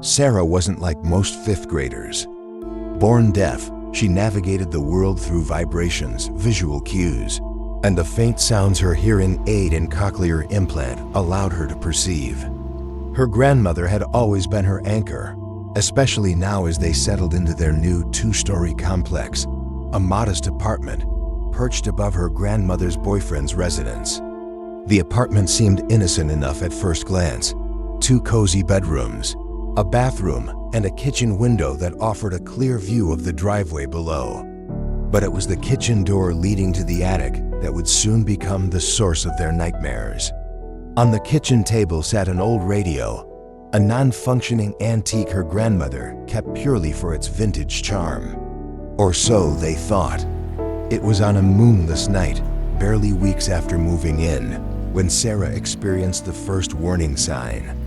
Sarah wasn't like most fifth graders. Born deaf, she navigated the world through vibrations, visual cues, and the faint sounds her hearing aid and cochlear implant allowed her to perceive. Her grandmother had always been her anchor, especially now as they settled into their new two-story complex, a modest apartment perched above her grandmother's boyfriend's residence. The apartment seemed innocent enough at first glance. 2 cozy bedrooms, a bathroom, and a kitchen window that offered a clear view of the driveway below. But it was the kitchen door leading to the attic that would soon become the source of their nightmares. On the kitchen table sat an old radio, a non-functioning antique her grandmother kept purely for its vintage charm. Or so they thought. It was on a moonless night, barely weeks after moving in, when Sarah experienced the first warning sign.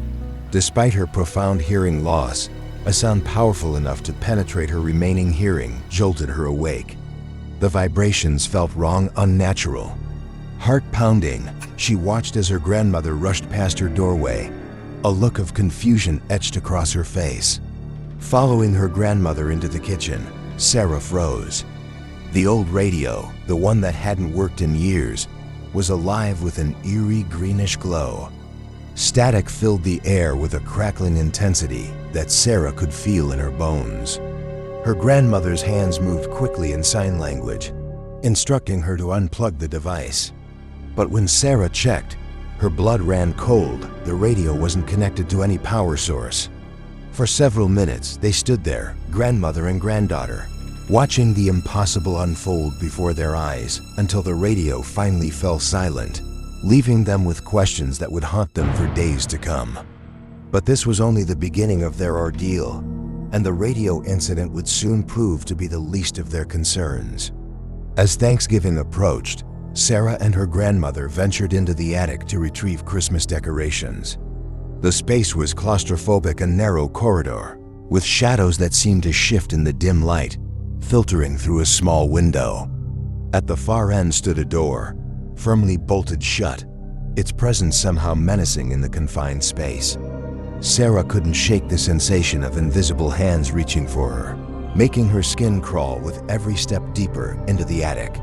Despite her profound hearing loss, a sound powerful enough to penetrate her remaining hearing jolted her awake. The vibrations felt wrong, unnatural. Heart pounding, she watched as her grandmother rushed past her doorway. A look of confusion etched across her face. Following her grandmother into the kitchen, Sarah froze. The old radio, the one that hadn't worked in years, was alive with an eerie greenish glow. Static filled the air with a crackling intensity that Sarah could feel in her bones. Her grandmother's hands moved quickly in sign language, instructing her to unplug the device. But when Sarah checked, her blood ran cold. The radio wasn't connected to any power source. For several minutes, they stood there, grandmother and granddaughter, watching the impossible unfold before their eyes until the radio finally fell silent, leaving them with questions that would haunt them for days to come. But this was only the beginning of their ordeal, and the radio incident would soon prove to be the least of their concerns. As Thanksgiving approached, Sarah and her grandmother ventured into the attic to retrieve Christmas decorations. The space was claustrophobic, a narrow corridor, with shadows that seemed to shift in the dim light, filtering through a small window. At the far end stood a door, firmly bolted shut, its presence somehow menacing in the confined space. Sarah couldn't shake the sensation of invisible hands reaching for her, making her skin crawl with every step deeper into the attic.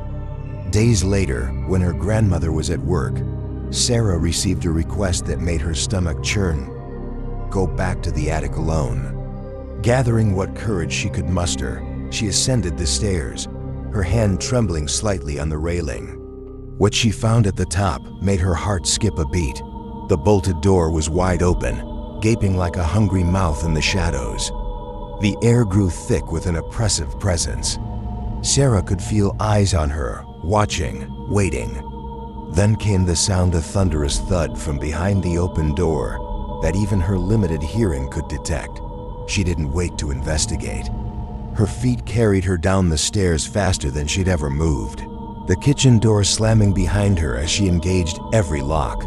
Days later, when her grandmother was at work, Sarah received a request that made her stomach churn. Go back to the attic alone. Gathering what courage she could muster, she ascended the stairs, her hand trembling slightly on the railing. What she found at the top made her heart skip a beat. The bolted door was wide open, gaping like a hungry mouth in the shadows. The air grew thick with an oppressive presence. Sarah could feel eyes on her, watching, waiting. Then came the sound of thunderous thud from behind the open door that even her limited hearing could detect. She didn't wait to investigate. Her feet carried her down the stairs faster than she'd ever moved, the kitchen door slamming behind her as she engaged every lock.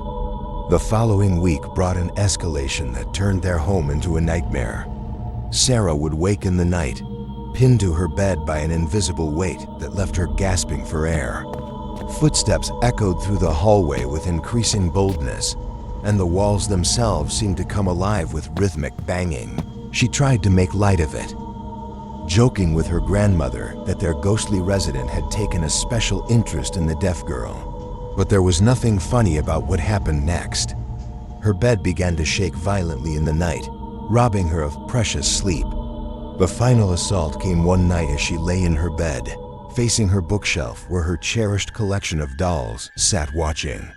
The following week brought an escalation that turned their home into a nightmare. Sarah would wake in the night, pinned to her bed by an invisible weight that left her gasping for air. Footsteps echoed through the hallway with increasing boldness, and the walls themselves seemed to come alive with rhythmic banging. She tried to make light of it, joking with her grandmother that their ghostly resident had taken a special interest in the deaf girl. But there was nothing funny about what happened next. Her bed began to shake violently in the night, robbing her of precious sleep. The final assault came one night as she lay in her bed, facing her bookshelf where her cherished collection of dolls sat watching.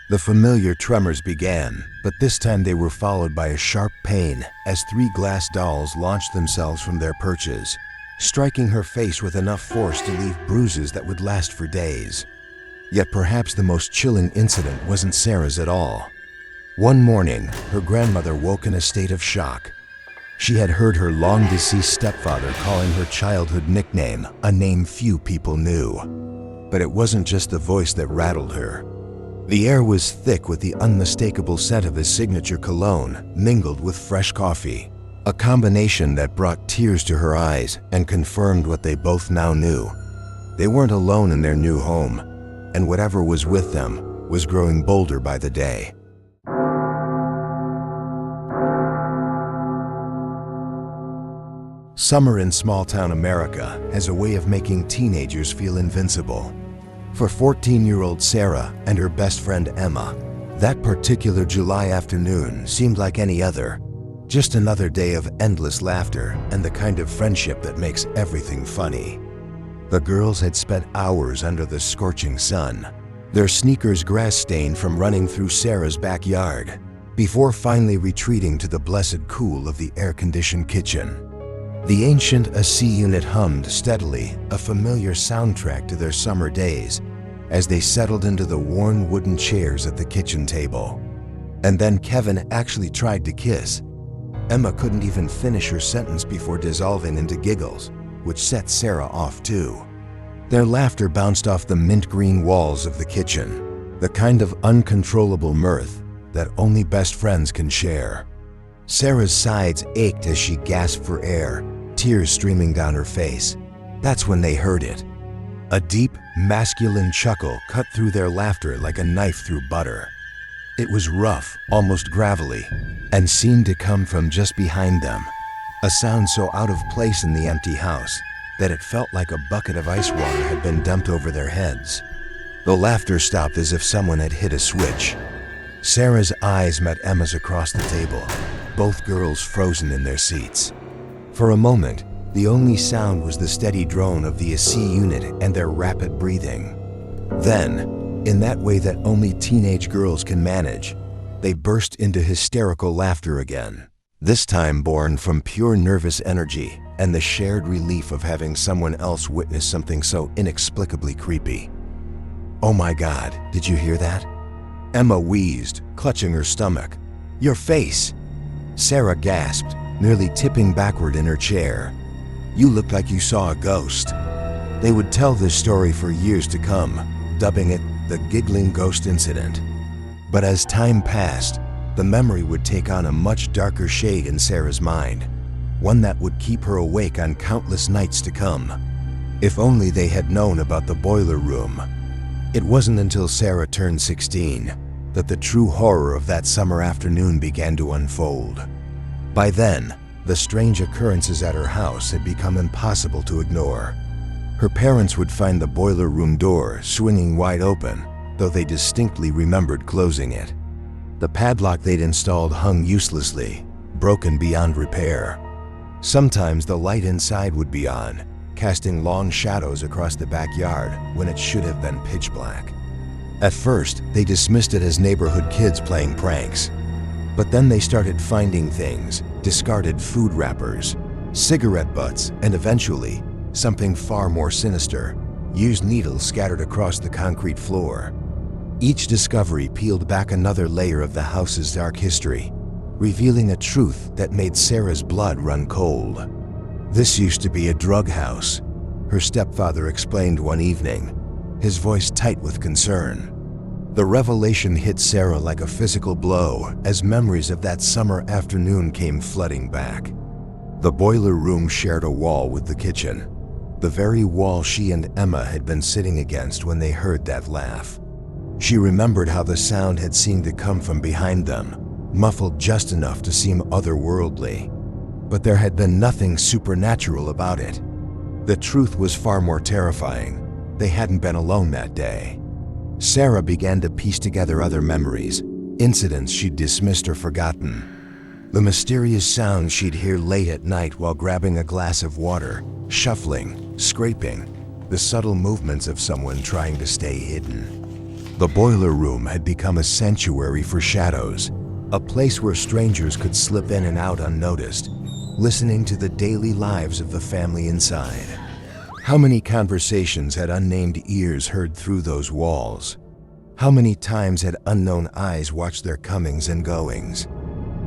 The familiar tremors began, but this time they were followed by a sharp pain as 3 glass dolls launched themselves from their perches, striking her face with enough force to leave bruises that would last for days. Yet perhaps the most chilling incident wasn't Sarah's at all. One morning, her grandmother woke in a state of shock. She had heard her long-deceased stepfather calling her childhood nickname, a name few people knew. But it wasn't just the voice that rattled her. The air was thick with the unmistakable scent of his signature cologne, mingled with fresh coffee, a combination that brought tears to her eyes and confirmed what they both now knew. They weren't alone in their new home, and whatever was with them was growing bolder by the day. Summer in small-town America has a way of making teenagers feel invincible. For 14-year-old Sarah and her best friend Emma, that particular July afternoon seemed like any other. Just another day of endless laughter and the kind of friendship that makes everything funny. The girls had spent hours under the scorching sun, their sneakers grass-stained from running through Sarah's backyard, before finally retreating to the blessed cool of the air-conditioned kitchen. The ancient AC unit hummed steadily, a familiar soundtrack to their summer days, as they settled into the worn wooden chairs at the kitchen table. And then Kevin actually tried to kiss. Emma couldn't even finish her sentence before dissolving into giggles, which set Sarah off too. Their laughter bounced off the mint green walls of the kitchen, the kind of uncontrollable mirth that only best friends can share. Sarah's sides ached as she gasped for air, tears streaming down her face. That's when they heard it. A deep, masculine chuckle cut through their laughter like a knife through butter. It was rough, almost gravelly, and seemed to come from just behind them, a sound so out of place in the empty house that it felt like a bucket of ice water had been dumped over their heads. The laughter stopped as if someone had hit a switch. Sarah's eyes met Emma's across the table, both girls frozen in their seats. For a moment, the only sound was the steady drone of the AC unit and their rapid breathing. Then, in that way that only teenage girls can manage, they burst into hysterical laughter again, this time born from pure nervous energy and the shared relief of having someone else witness something so inexplicably creepy. "Oh my God, did you hear that?" Emma wheezed, clutching her stomach. "Your face!" Sarah gasped, nearly tipping backward in her chair. "You looked like you saw a ghost." They would tell this story for years to come, dubbing it the Giggling Ghost Incident. But as time passed, the memory would take on a much darker shade in Sarah's mind, one that would keep her awake on countless nights to come. If only they had known about the boiler room. It wasn't until Sarah turned 16 that the true horror of that summer afternoon began to unfold. By then, the strange occurrences at her house had become impossible to ignore. Her parents would find the boiler room door swinging wide open, though they distinctly remembered closing it. The padlock they'd installed hung uselessly, broken beyond repair. Sometimes the light inside would be on, casting long shadows across the backyard when it should have been pitch black. At first, they dismissed it as neighborhood kids playing pranks. But then they started finding things, discarded food wrappers, cigarette butts, and eventually, something far more sinister, used needles scattered across the concrete floor. Each discovery peeled back another layer of the house's dark history, revealing a truth that made Sarah's blood run cold. "This used to be a drug house," her stepfather explained one evening, his voice tight with concern. The revelation hit Sarah like a physical blow as memories of that summer afternoon came flooding back. The boiler room shared a wall with the kitchen, the very wall she and Emma had been sitting against when they heard that laugh. She remembered how the sound had seemed to come from behind them, muffled just enough to seem otherworldly. But there had been nothing supernatural about it. The truth was far more terrifying. They hadn't been alone that day. Sarah began to piece together other memories, incidents she'd dismissed or forgotten. The mysterious sounds she'd hear late at night while grabbing a glass of water, shuffling, scraping, the subtle movements of someone trying to stay hidden. The boiler room had become a sanctuary for shadows, a place where strangers could slip in and out unnoticed, listening to the daily lives of the family inside. How many conversations had unnamed ears heard through those walls? How many times had unknown eyes watched their comings and goings?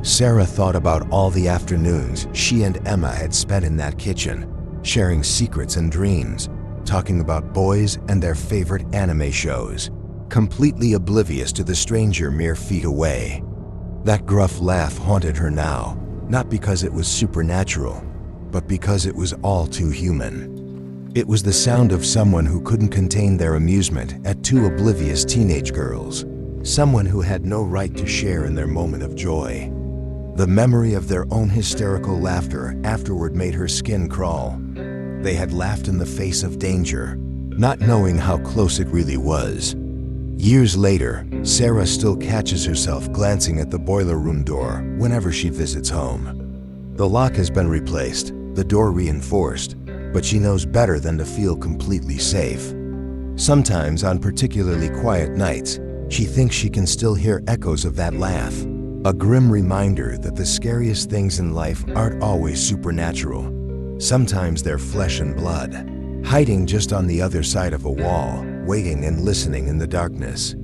Sarah thought about all the afternoons she and Emma had spent in that kitchen, sharing secrets and dreams, talking about boys and their favorite anime shows, completely oblivious to the stranger mere feet away. That gruff laugh haunted her now, not because it was supernatural, but because it was all too human. It was the sound of someone who couldn't contain their amusement at two oblivious teenage girls, someone who had no right to share in their moment of joy. The memory of their own hysterical laughter afterward made her skin crawl. They had laughed in the face of danger, not knowing how close it really was. Years later, Sarah still catches herself glancing at the boiler room door whenever she visits home. The lock has been replaced, the door reinforced, but she knows better than to feel completely safe. Sometimes, on particularly quiet nights, she thinks she can still hear echoes of that laugh, a grim reminder that the scariest things in life aren't always supernatural. Sometimes they're flesh and blood, hiding just on the other side of a wall, waiting and listening in the darkness.